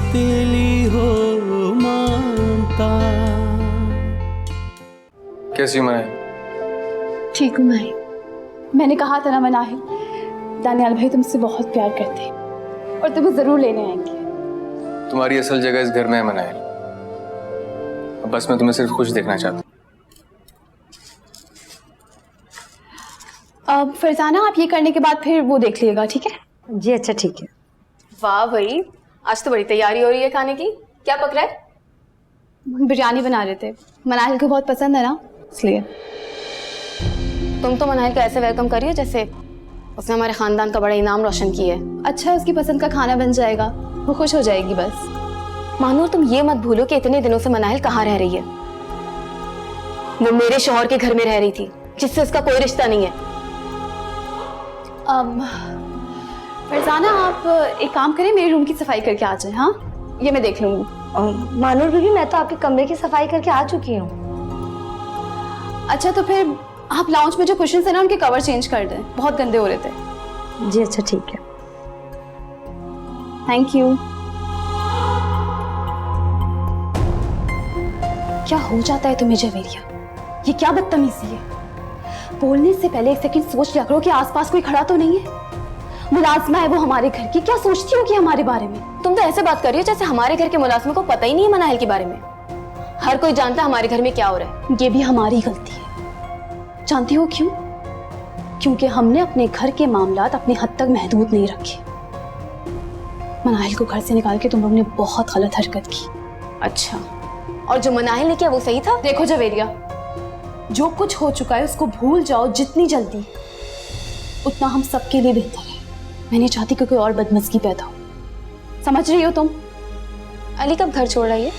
सौतेली हो मानता। कैसी मैं? ठीक हूँ मैं। मैंने कहा था ना मनाहिल, दानियाल भाई तुमसे बहुत प्यार करते हैं और तुम्हें जरूर लेने आएंगे। तुम्हारी असल जगह इस घर में है मनाहिल। अब बस मैं तुम्हें सिर्फ खुश देखना चाहता हूँ। अब फरजाना, आप ये करने के बाद फिर वो देख लिएगा, ठीक है? जी अच्छा ठीक है। वाह भाई, आज तो बड़ी तैयारी हो रही है खाने की। क्या पक रहा है? बिरयानी बना रहे थे, मनाहिल को बहुत पसंद है ना, इसलिए। तुम तो मनाहिल का ऐसे वेलकम करिए जैसे उसने हमारे खानदान का बड़ा इनाम रोशन किया है। अच्छा, उसकी पसंद का खाना बन जाएगा, वो खुश हो जाएगी बस। मानूर, तुम ये मत भूलो कि इतने दिनों से मनाहिल कहाँ रह रही है। वो मेरे शौहर के घर में रह रही थी, जिससे उसका कोई रिश्ता नहीं है। फरजाना, आप एक काम करें, मेरे रूम की सफाई करके आ जाए। हाँ, ये मैं देख लूंगी। मानूर बीबी, मैं तो आपके कमरे की सफाई करके आ चुकी हूँ। अच्छा, तो फिर आप लाउंज में जो कुशन्स है ना, उनके कवर चेंज कर दें, बहुत गंदे हो रहे थे। जी अच्छा ठीक है। Thank you. क्या हो जाता है तुम्हें जवेरिया? ये क्या बदतमीजी है? बोलने से पहले एक सेकंड सोच लिया करो कि आसपास कोई खड़ा तो नहीं है। मुलाजमा है वो हमारे घर की, क्या सोचती हो कि हमारे बारे में? तुम तो ऐसे बात कर रही हो जैसे हमारे घर के मुलाजमों को पता ही नहीं है मनाहिल के बारे में। हर कोई जानता है हमारे घर में क्या हो रहा है। ये भी हमारी गलती है। जानती हो क्यों? क्योंकि हमने अपने घर के मामलात अपने हद तक महदूद नहीं रखे। मनाहिल को घर से निकाल के तुम लोग ने बहुत गलत हरकत की। अच्छा, और जो मनाहिल ने किया वो सही था? देखो जवेरिया, जो कुछ हो चुका है उसको भूल जाओ जितनी जल्दी, उतना हम सबके लिए बेहतर है। मैं नहीं चाहती कि कोई और बदमज़गी पैदा हो। समझ रही हो तुम? अली कब घर छोड़ रही है?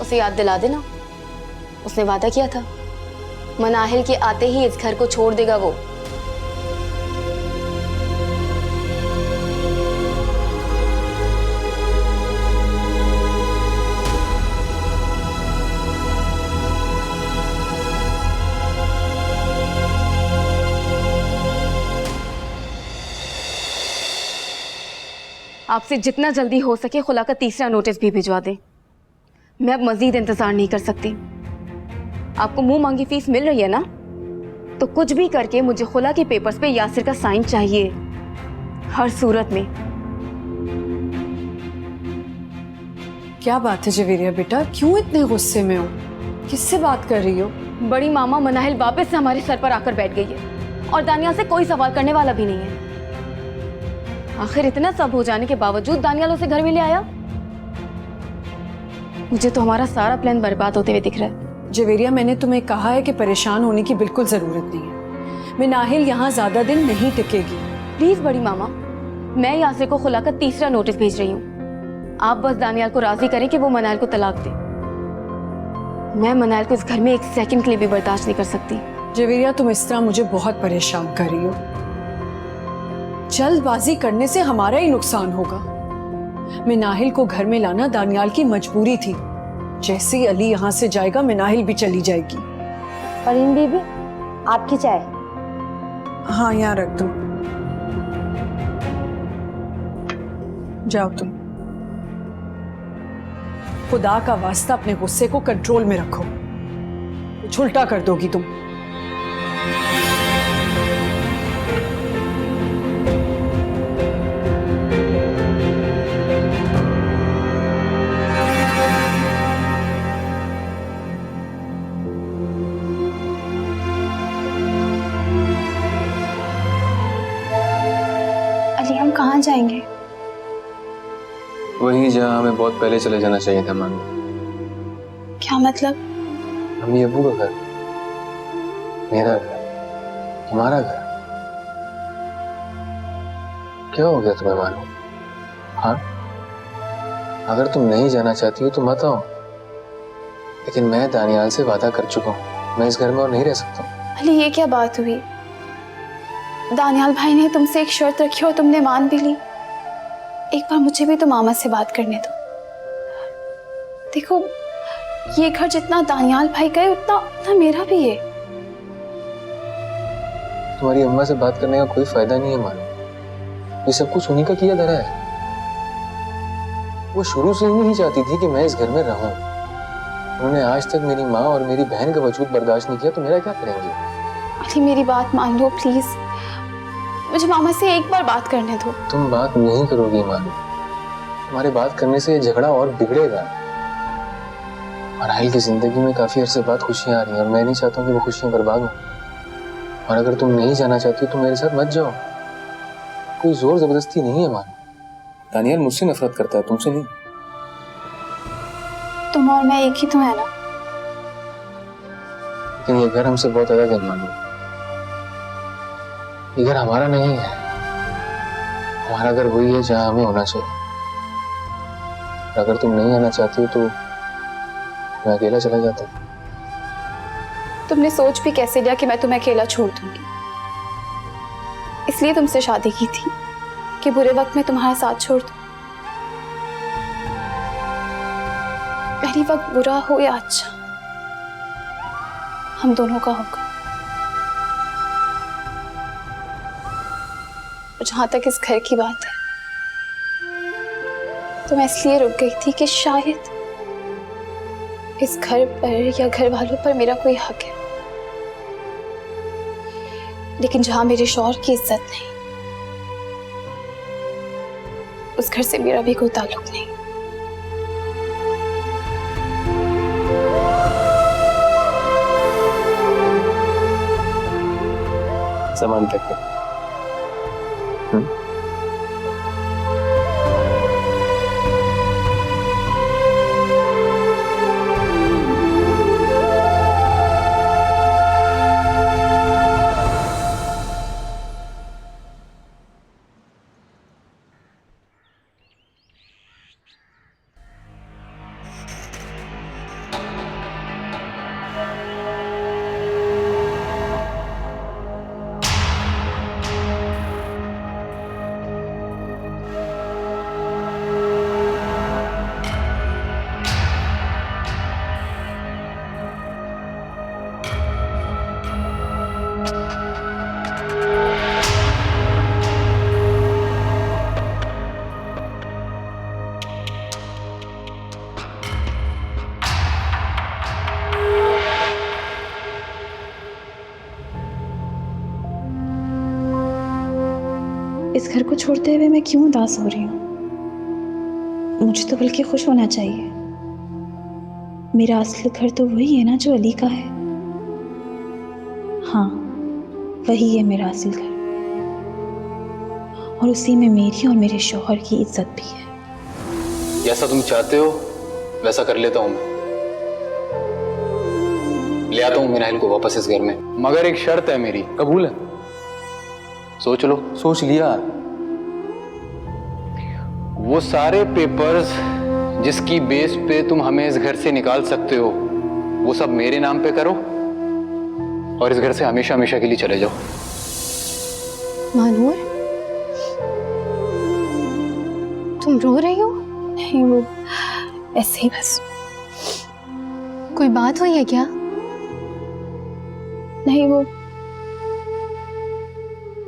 उसे याद दिला देना, उसने वादा किया था मनाहिल के आते ही इस घर को छोड़ देगा वो। आपसे जितना जल्दी हो सके खुला का तीसरा नोटिस भी भिजवा दें। मैं अब मजीद इंतजार नहीं कर सकती। आपको मुंह मांगी फीस मिल रही है ना, तो कुछ भी करके मुझे खुला के पेपर्स पे यासिर का साइन चाहिए, हर सूरत में। क्या बात है जवेरिया बेटा, क्यों इतने गुस्से में हो? किससे बात कर रही हो? बड़ी मामा, मनाहिल वापस से हमारे सर पर आकर बैठ गई है और दानियाल से कोई सवाल करने वाला भी नहीं है। आखिर इतना सब हो जाने के बावजूद दानियाल उसे घर में ले आया। मुझे तो हमारा सारा प्लान बर्बाद होते हुए दिख रहा है। जवेरिया, मैंने तुम्हें कहा है कि परेशान होने की बिल्कुल जरूरत नहीं है। मनाहिल यहाँ ज्यादा दिन नहीं टिकेगी। प्लीज बड़ी मामा, मैं यासिर को खुला का तीसरा नोटिस भेज रही हूँ। आप बस दानियाल को राजी करें कि वो मनाहिल को तलाक दे। मैं मनाहिल को इस घर में एक सेकंड के लिए भी बर्दाश्त नहीं कर सकती। जवेरिया, तुम इस तरह मुझे बहुत परेशान कर रही हो। जल्दबाजी करने से हमारा ही नुकसान होगा। मनाहिल को घर में लाना दानियाल की मजबूरी थी। जैसे ही अली यहाँ से जाएगा, मनाहिल भी चली जाएगी। परवीन बीबी, आपकी चाय। हाँ, यहाँ रख दो। जाओ तुम। खुदा का वास्ता अपने गुस्से को कंट्रोल में रखो, कुछ उल्टा कर दोगी तुम। हम कहाँ जाएंगे? वहीं जहाँ हमें बहुत पहले चले जाना चाहिए था मानो। क्या मतलब? अम्मी अब्बू का घर, मेरा घर, हमारा घर। क्या हो गया तुम्हें मानो? हाँ, अगर तुम नहीं जाना चाहती हो तो मत आओ, लेकिन मैं दानियाल से वादा कर चुका हूँ, मैं इस घर में और नहीं रह सकता। अली, ये क्या बात हुई? दानियाल भाई ने तुमसे एक शर्त रखी और तुमने मान भी ली। एक बार मुझे भी तो मामा से बात करने दो। देखो, ये घर जितना दानियाल भाई का है उतना मेरा भी है। तुम्हारी अम्मा से बात करने का कोई फायदा नहीं है मानो, ये सब कुछ उन्हीं का किया धरा है। वो शुरू से ही नहीं चाहती थी कि मैं इस घर में रहूं। उन्होंने आज तक मेरी माँ और मेरी बहन का वजूद बर्दाश्त नहीं किया, तो मेरा क्या करेंगे? अली मेरी बात मान लो प्लीज, मुझे मामा से एक बार बात करने दो। तुम बात नहीं करोगी मानो, तुम्हारे बात करने से ये झगड़ा और बिगड़ेगा। मनाहिल की जिंदगी में काफी अरसे बाद खुशियां आ रही हैं और मैं नहीं चाहता हूँ कि वो खुशियां बर्बाद हो। और अगर तुम नहीं जाना चाहती हो तो मेरे साथ मत जाओ, कोई जोर जबरदस्ती नहीं है मानो। दानियाल मुझसे नफरत करता है, तुमसे नहीं। तुम और मैं एक ही तो है ना। लेकिन ये घर हमसे बहुत अलग है मानो, ये घर हमारा नहीं है। हमारा घर वही है जहाँ हमें होना चाहिए। अगर तुम नहीं आना चाहती हो तो मैं अकेला चला जाता हूँ। तुमने सोच भी कैसे लिया कि मैं तुम्हें अकेला छोड़ दूंगी? इसलिए तुमसे शादी की थी कि बुरे वक्त में तुम्हारा साथ छोड़ दूं। पहली वक्त बुरा हो या अच्छा, हम दोनों का होगा। और जहां तक इस घर की बात है, तो मैं इसलिए रुक गई थी कि शायद इस घर पर या घर वालों पर मेरा कोई हक है। लेकिन जहां मेरे शौहर की इज्जत नहीं, उस घर से मेरा भी कोई ताल्लुक नहीं। सामान तक है। इस घर को छोड़ते हुए मैं क्यों उदास हो रही हूँ? मुझे तो बल्कि खुश होना चाहिए। मेरा असली घर तो वही है ना जो अली का है। हाँ, वही है मेरा असली घर, और उसी में मेरी और मेरे शौहर की इज्जत भी है। जैसा तुम चाहते हो वैसा कर लेता हूँ मैं। ले आता हूँ मनाहिल को वापस इस घर में, मगर एक शर्त है मेरी। कबूल है? सोच लो। सोच लिया। वो सारे पेपर्स जिसकी बेस पे तुम हमें इस घर से निकाल सकते हो, वो सब मेरे नाम पे करो और इस घर से हमेशा हमेशा के लिए चले जाओ। मानूर, तुम रो रही हो? नहीं, वो ऐसे ही बस। कोई बात हुई है क्या? नहीं, वो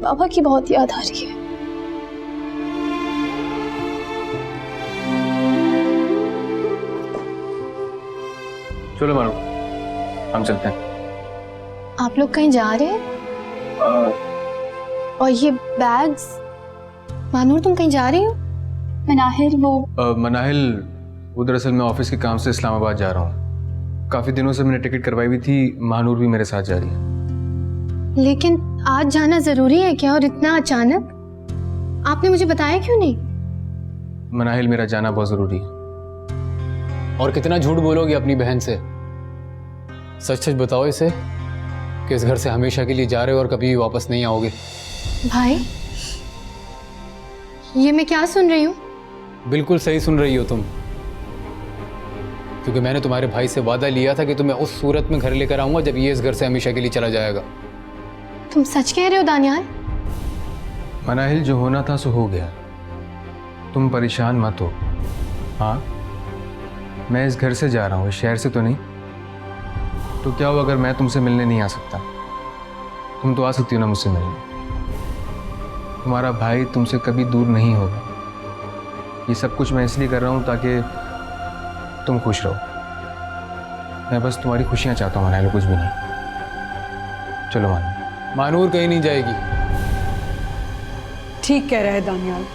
बाबा की बहुत याद आ रही है। चलो मानो, हम चलते हैं। आप लोग कहीं जा रहे हैं? और ये बैग्स? मानूर, तुम कहीं जा रही हो? मनाहिल मनाहिल, वो दरअसल मैं ऑफिस के काम से इस्लामाबाद जा रहा हूँ। काफी दिनों से मैंने टिकट करवाई हुई थी। महानूर भी मेरे साथ जा रही है। लेकिन आज जाना जरूरी है क्या, और इतना अचानक? आपने मुझे बताया क्यों नहीं? मनाहिल, मेरा जाना बहुत जरूरी है। और कितना झूठ बोलोगे अपनी बहन से? सच सच बताओ इसे कि इस घर से हमेशा के लिए जा रहे हो और कभी भी वापस नहीं आओगे। भाई, ये मैं क्या सुन रही हूँ? बिल्कुल सही सुन रही हो तुम, क्योंकि मैंने तुम्हारे भाई से वादा लिया था कि तुम्हें उस सूरत में घर लेकर आऊंगा जब ये इस घर से हमेशा के लिए चला जाएगा। तुम सच कह रहे हो दानियाल? मनाहिल, जो होना था सो हो गया। तुम परेशान मत हो। हाँ, मैं इस घर से जा रहा हूँ, इस शहर से तो नहीं। तो क्या हो अगर मैं तुमसे मिलने नहीं आ सकता? तुम तो आ सकती हो ना मुझसे मिलने। तुम्हारा भाई तुमसे कभी दूर नहीं होगा। ये सब कुछ मैं इसलिए कर रहा हूँ ताकि तुम खुश रहो। मैं बस तुम्हारी खुशियाँ चाहता हूँ मनाइल, कुछ भी नहीं। चलो मानूर। मानूर कहीं नहीं जाएगी। ठीक कह रहा है दानियाल,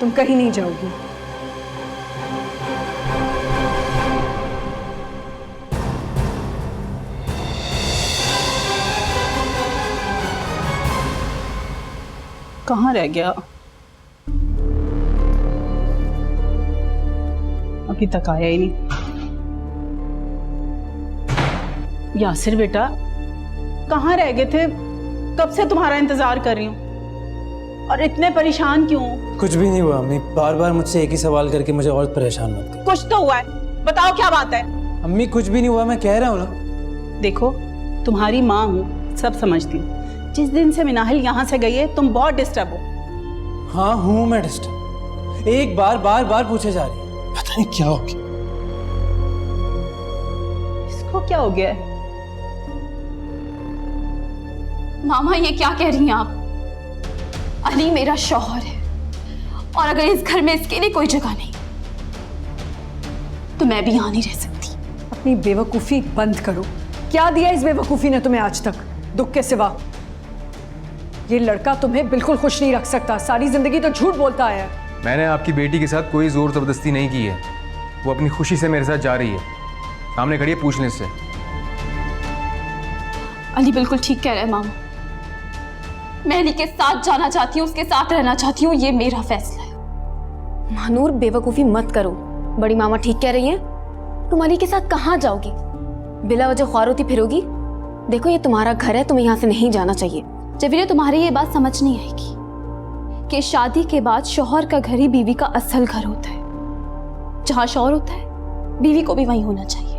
तुम कहीं नहीं जाओगी। कहाँ रह गया? अभी तक आया ही नहीं। यासिर बेटा, कहाँ रह गए थे? कब से तुम्हारा इंतजार कर रही हूँ और इतने परेशान क्यों? कुछ भी नहीं हुआ अम्मी, बार बार मुझसे एक ही सवाल करके मुझे और परेशान मत कर। कुछ तो हुआ है, बताओ क्या बात है? अम्मी कुछ भी नहीं हुआ, मैं कह रहा हूँ ना। देखो, तुम्हारी माँ हूँ, सब समझती हूँ। जिस दिन से मिनाहिल यहाँ से गई है तुम बहुत डिस्टर्ब हो। हाँ हूँ मैं डिस्टर्ब, एक बार बार बार पूछे जा रही है, पता नहीं क्या हो गया। इसको क्या हो गया है? मामा ये क्या कह रही हैं आप? अली मेरा शौहर है और अगर इस घर में इसके लिए कोई जगह नहीं तो मैं भी यहां नहीं रह सकती। अपनी बेवकूफी बंद करो। क्या दिया इस बेवकूफी ने तुम्हें आज तक, दुख के सिवा? ये लड़का तुम्हें बिल्कुल खुश नहीं रख सकता, सारी जिंदगी तो झूठ बोलता आया है। मैंने आपकी बेटी के साथ कोई जोर जबरदस्ती नहीं की है, वो अपनी खुशी से मेरे साथ जा रही है। सामने खड़ी है, पूछ लें इससे। अली बिल्कुल ठीक कह रहा है मामा, मैं अली के साथ जाना चाहती हूँ, उसके साथ रहना चाहती हूँ, ये मेरा फैसला है। मानूर बेवकूफी मत करो, बड़ी मामा ठीक कह रही हैं। तुम अली के साथ कहाँ जाओगी? बिला वजह ख्वार होती फिरोगी? देखो ये तुम्हारा घर है, तुम्हें यहाँ से नहीं जाना चाहिए। जबीरे, तुम्हारी ये बात समझ नहीं आएगी कि शादी के बाद शौहर का घर ही बीवी का असल घर होता है। जहां शौहर होता है बीवी को भी वहीं होना चाहिए।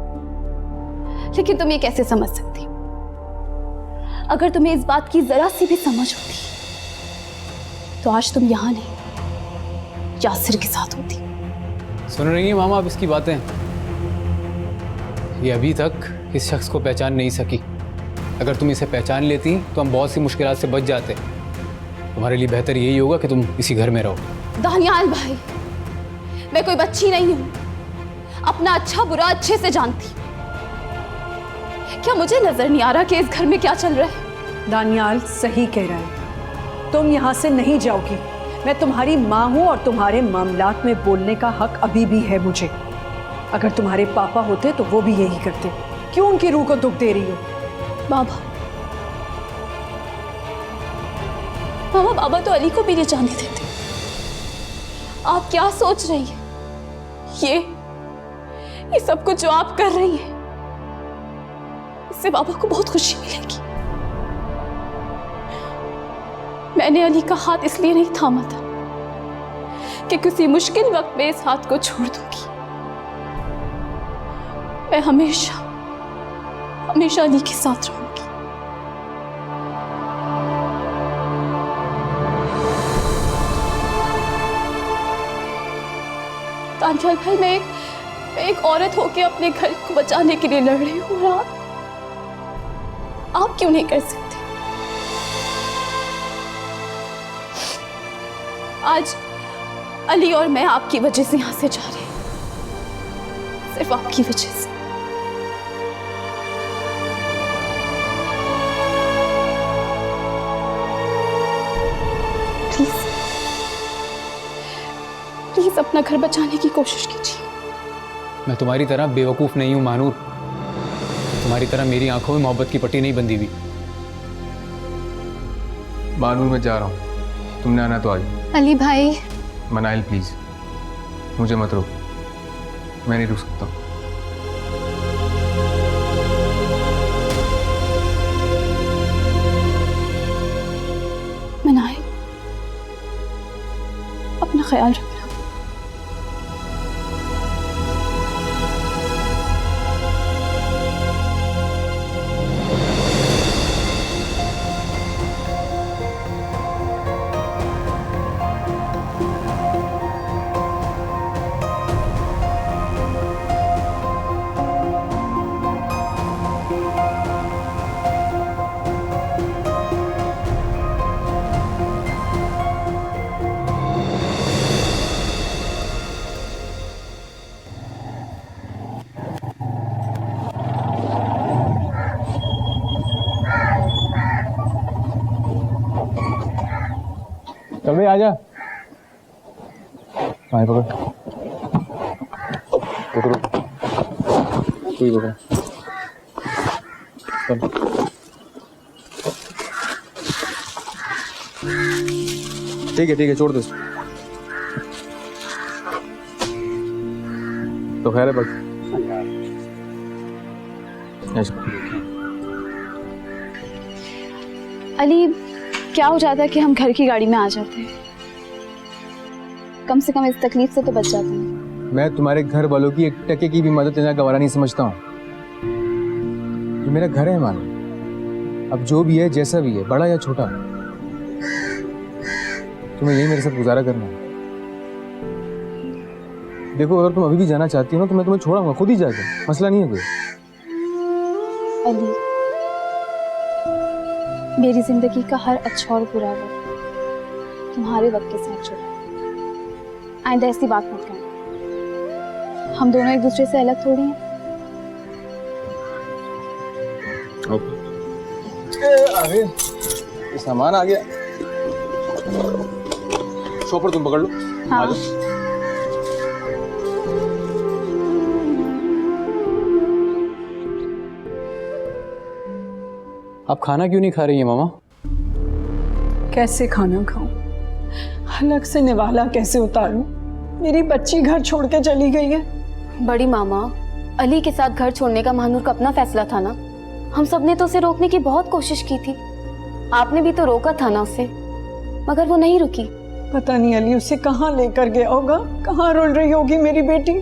लेकिन तुम ये कैसे समझ सकती हो? अगर तुम्हें इस बात की जरा सी भी समझ होती तो आज तुम यहां नहीं यासिर के साथ होती। सुन रही हैं मामा आप इसकी बातें? ये अभी तक इस शख्स को पहचान नहीं सकी। अगर तुम इसे पहचान लेती तो हम बहुत सी मुश्किलात से बच जाते। तुम्हारे लिए बेहतर यही होगा कि तुम इसी घर में रहो। दानियाल भाई, मैं कोई बच्ची नहीं हूं, अपना अच्छा बुरा अच्छे से जानती हूं। क्या मुझे नजर नहीं आ रहा कि इस घर में क्या चल रहा है? दानियाल सही कह रहा है, तुम यहाँ से नहीं जाओगी। मैं तुम्हारी माँ हूँ और तुम्हारे मामलात में बोलने का हक अभी भी है मुझे। अगर तुम्हारे पापा होते तो वो भी यही करते। क्यों उनकी रूह को दुख दे रही हो? बाबा, मामा बाबा तो अली को भी नहीं जाने देते। आप क्या सोच रही हैं? ये सब कुछ जो आप कर रही हैं, इससे बाबा को बहुत खुशी मिलेगी। मैंने अली का हाथ इसलिए नहीं थामा था कि किसी मुश्किल वक्त में इस हाथ को छोड़ दूंगी। मैं हमेशा हमेशा अली के साथ रहूंगी। तांजल भाई, मैं एक औरत होके अपने घर को बचाने के लिए लड़ रही हूँ और आप क्यों नहीं कर सकते? आज अली और मैं आपकी वजह से यहां से जा रहे हैं, सिर्फ आपकी वजह से। प्लीज प्लीज अपना घर बचाने की कोशिश कीजिए। मैं तुम्हारी तरह बेवकूफ़ नहीं हूँ मानूर। तुम्हारी तरह मेरी आंखों में मोहब्बत की पट्टी नहीं बंधी हुई। मानूर मैं जा रहा हूँ, तुमने आना तो आ जाओ। अली भाई, मनाइल प्लीज मुझे मत रोक, मैं नहीं रुक सकता। मनाइल, अपना ख्याल रखना। चल भाई आजा। भाई पकड़ पकड़ो, तू ही पकड़। चल ठीक है छोड़ दो। तो खैर है बस। अली, क्या हो जाता है कि हम घर की गाड़ी में आ जाते हैं? कम से कम इस तकलीफ से तो बच जाते हैं। मैं तुम्हारे घर वालों की 1 टके की भी मदद लेना गवारा नहीं समझता हूँ। ये मेरा घर है मानो, अब जो भी है जैसा भी है, बड़ा या छोटा, तुम्हें यही मेरे साथ गुजारा करना है। देखो अगर तुम अभी भी जाना चाहती हो ना तो मैं तुम्हें छोड़ाऊंगा खुद ही जाकर, मसला नहीं है कोई। अली, मेरी जिंदगी का हर अच्छा और बुरा वक्त तुम्हारे वक्त के साथ जुड़ा है। आइंदा ऐसी बात मत करना, हम दोनों एक दूसरे से अलग थोड़ी हैं। अरे सामान आ गया, शॉपर तुम पकड़ लो। हाँ। आ जाओ। आप खाना क्यों नहीं खा रही हैं मामा? कैसे खाना खाऊं? अलग से निवाला कैसे उतारूं? मेरी बच्ची घर छोड़ के चली गई है। बड़ी मामा, अली के साथ घर छोड़ने का महानूर का अपना फैसला था ना। हम सब ने तो उसे रोकने की बहुत कोशिश की थी, आपने भी तो रोका था ना उसे, मगर वो नहीं रुकी। पता नहीं अली उसे कहाँ लेकर गया होगा, कहाँ रुल रही होगी मेरी बेटी।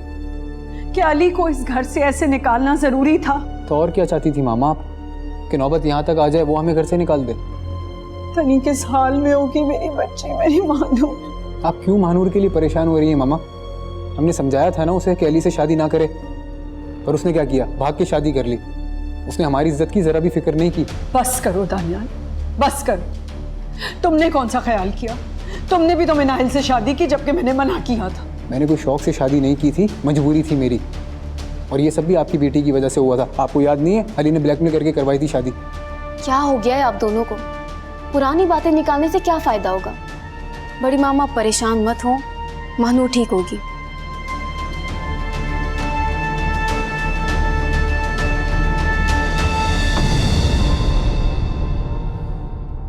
क्या अली को इस घर से ऐसे निकालना जरूरी था? तो और क्या चाहती थी मामा आप, कि नौबत यहाँ तक आ जाए वो हमें घर से निकाल दे? तनी किस हाल में होगी मेरी बच्ची, मेरी महानूर। आप क्यों महानूर के लिए परेशान हो रही हैं मामा? हमने समझाया था ना उसे कि अली से शादी ना करे, पर उसने क्या किया, भाग के शादी कर ली। उसने हमारी इज्जत की जरा भी फिक्र नहीं की। बस करो दानियाल, बस करो। तुमने कौन सा ख्याल किया? तुमने भी तो मिनाइल से शादी की जबकि मैंने मना किया था। मैंने कोई शौक से शादी नहीं की थी, मजबूरी थी मेरी, और ये सब भी आपकी बेटी की वजह से हुआ था। आपको याद नहीं है, अली ने ब्लैकमेल करके करवाई थी शादी। क्या हो गया है आप दोनों को? पुरानी बातें निकालने से क्या फायदा होगा? बड़ी मामा आप परेशान मत हो, महानूर ठीक होगी।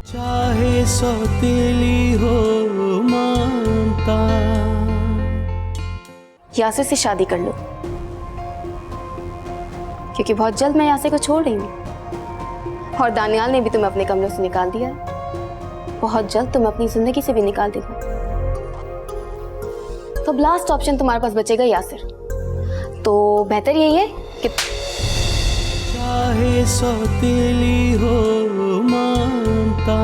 चाहे सौतेली हो मानता। यासिर से शादी कर लो, क्योंकि बहुत जल्द मैं यासिर को छोड़ रही हूँ, और दानियाल ने भी तुम्हें अपने कमरे से निकाल दिया है। बहुत जल्द तुम अपनी जिंदगी से भी निकाल देगा। तो लास्ट ऑप्शन तुम्हारे पास बचेगा यासिर, तो बेहतर यही है कि चाहे सौतेली हो मानता।